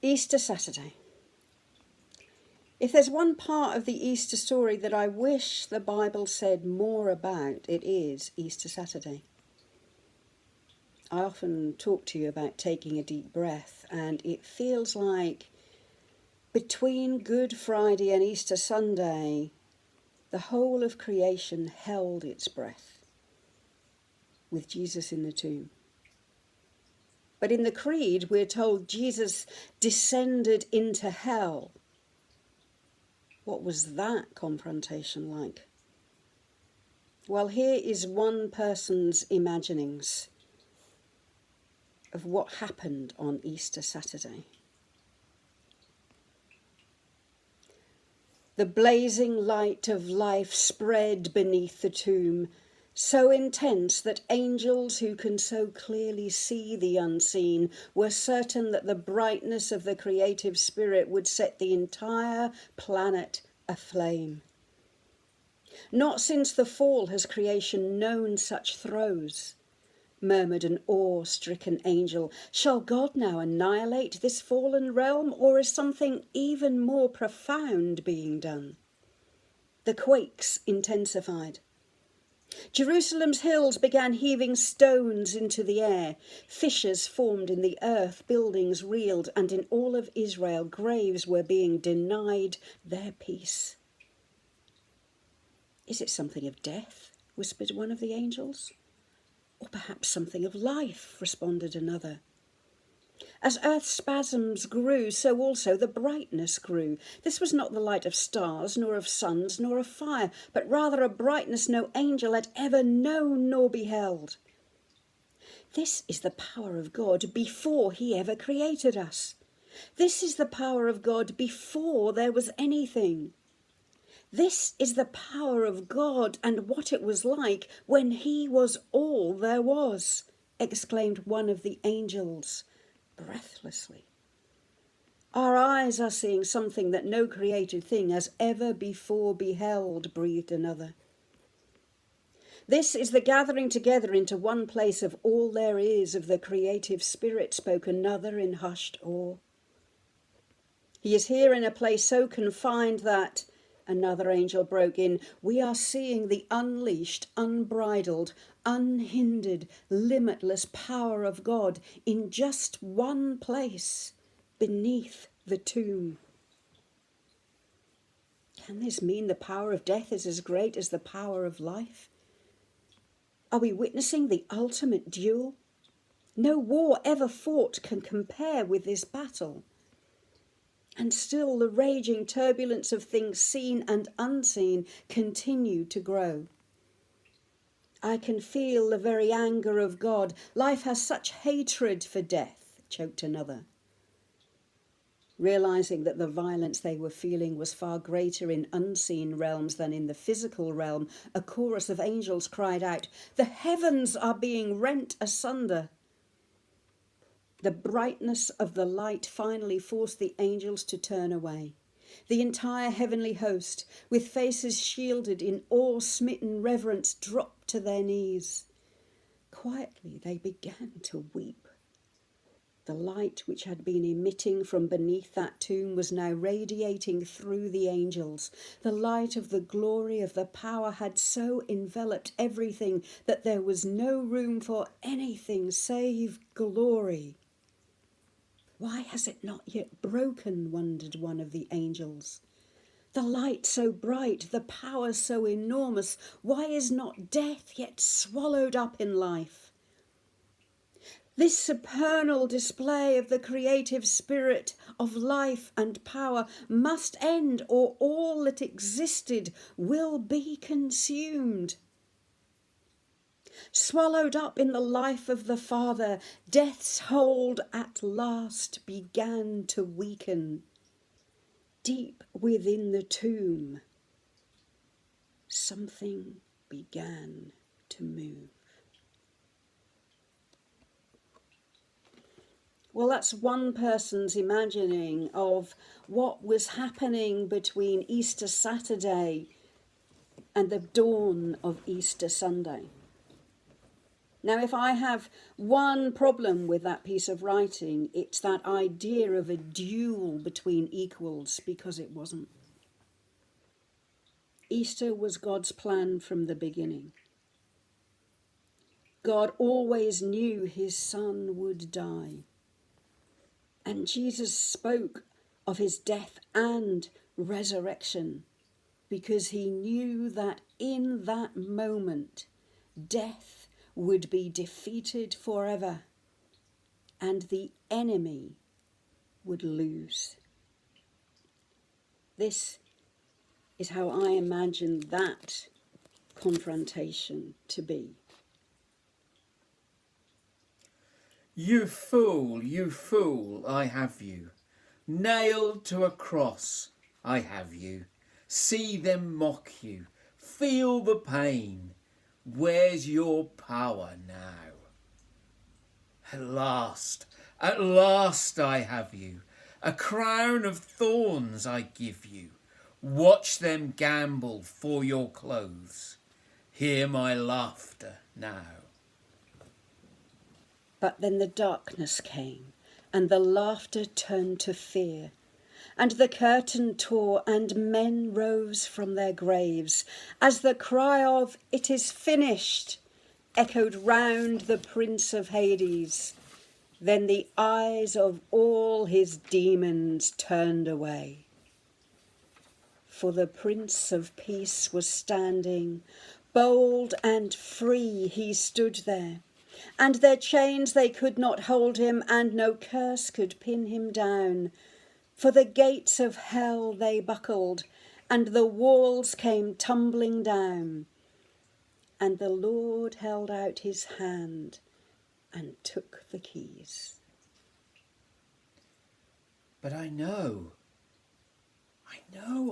Easter Saturday. If there's one part of the Easter story that I wish the Bible said more about, it is Easter Saturday. I often talk to you about taking a deep breath, and it feels like between Good Friday and Easter Sunday, the whole of creation held its breath with Jesus in the tomb. But in the Creed, we're told Jesus descended into hell. What was that confrontation like? Well, here is one person's imaginings of what happened on Easter Saturday. The blazing light of life spread beneath the tomb, so intense that angels who can so clearly see the unseen were certain that the brightness of the creative spirit would set the entire planet aflame. Not since the fall has creation known such throes, murmured an awe-stricken angel. Shall God now annihilate this fallen realm, or is something even more profound being done? The quakes intensified. Jerusalem's hills began heaving stones into the air. Fissures formed in the earth, buildings reeled, and in all of Israel, graves were being denied their peace. Is it something of death? Whispered one of the angels. Or perhaps something of life, responded another. As earth's spasms grew, so also the brightness grew. This was not the light of stars, nor of suns, nor of fire, but rather a brightness no angel had ever known nor beheld. This is the power of God before he ever created us. This is the power of God before there was anything. This is the power of God and what it was like when he was all there was, exclaimed one of the angels breathlessly. Our eyes are seeing something that no created thing has ever before beheld, breathed another. This is the gathering together into one place of all there is of the creative spirit, spoke another in hushed awe. He is here in a place so confined that, another angel broke in, we are seeing the unleashed, unbridled, unhindered, limitless power of God in just one place, beneath the tomb. Can this mean the power of death is as great as the power of life? Are we witnessing the ultimate duel? No war ever fought can compare with this battle. And still the raging turbulence of things seen and unseen continue to grow. I can feel the very anger of God. Life has such hatred for death, choked another. Realizing that the violence they were feeling was far greater in unseen realms than in the physical realm, a chorus of angels cried out, "The heavens are being rent asunder." The brightness of the light finally forced the angels to turn away. The entire heavenly host, with faces shielded in awe-smitten reverence, dropped to their knees. Quietly they began to weep. The light which had been emitting from beneath that tomb was now radiating through the angels. The light of the glory of the power had so enveloped everything that there was no room for anything save glory. Why has it not yet broken, wondered one of the angels. The light so bright, the power so enormous, why is not death yet swallowed up in life? This supernal display of the creative spirit of life and power must end, or all that existed will be consumed. Swallowed up in the life of the Father, death's hold at last began to weaken. Deep within the tomb, something began to move. Well, that's one person's imagining of what was happening between Easter Saturday and the dawn of Easter Sunday. Now, if I have one problem with that piece of writing, it's that idea of a duel between equals, because it wasn't. Easter was God's plan from the beginning. God always knew his son would die. And Jesus spoke of his death and resurrection because he knew that in that moment, death would be defeated forever and the enemy would lose. This is how I imagine that confrontation to be. You fool, I have you. Nailed to a cross, I have you. See them mock you. Feel the pain. Where's your power now? At last I have you. A crown of thorns I give you. Watch them gamble for your clothes. Hear my laughter now. But then the darkness came, and the laughter turned to fear, and the curtain tore, and men rose from their graves, as the cry of "It is finished" echoed round the Prince of Hades. Then the eyes of all his demons turned away. For the Prince of Peace was standing, bold and free he stood there, and their chains they could not hold him, and no curse could pin him down. For the gates of hell they buckled, and the walls came tumbling down. And the Lord held out his hand and took the keys. But I know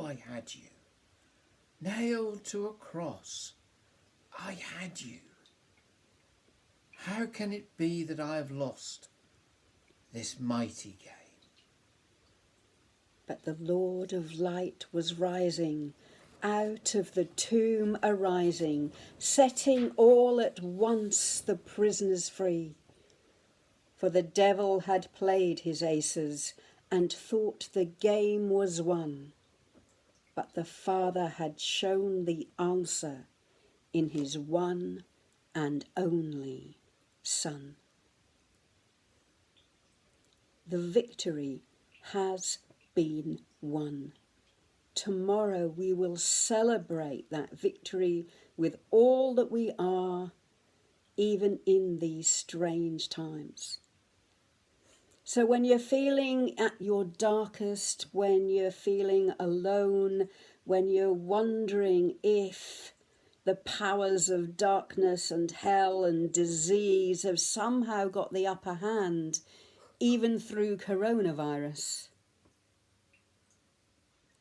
I had you. Nailed to a cross, I had you. How can it be that I have lost this mighty game? But the Lord of light was rising, out of the tomb arising, setting all at once the prisoners free. For the devil had played his aces and thought the game was won. But the Father had shown the answer in his one and only Son. The victory has been won. Tomorrow we will celebrate that victory with all that we are, even in these strange times. So when you're feeling at your darkest, when you're feeling alone, when you're wondering if the powers of darkness and hell and disease have somehow got the upper hand, even through coronavirus,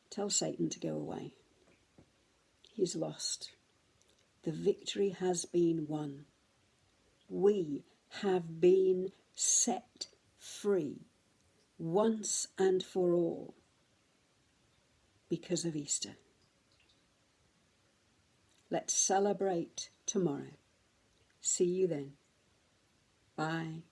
tell Satan to go away. He's lost. The victory has been won. We have been set free once and for all because of Easter. Let's celebrate tomorrow. See you then. Bye.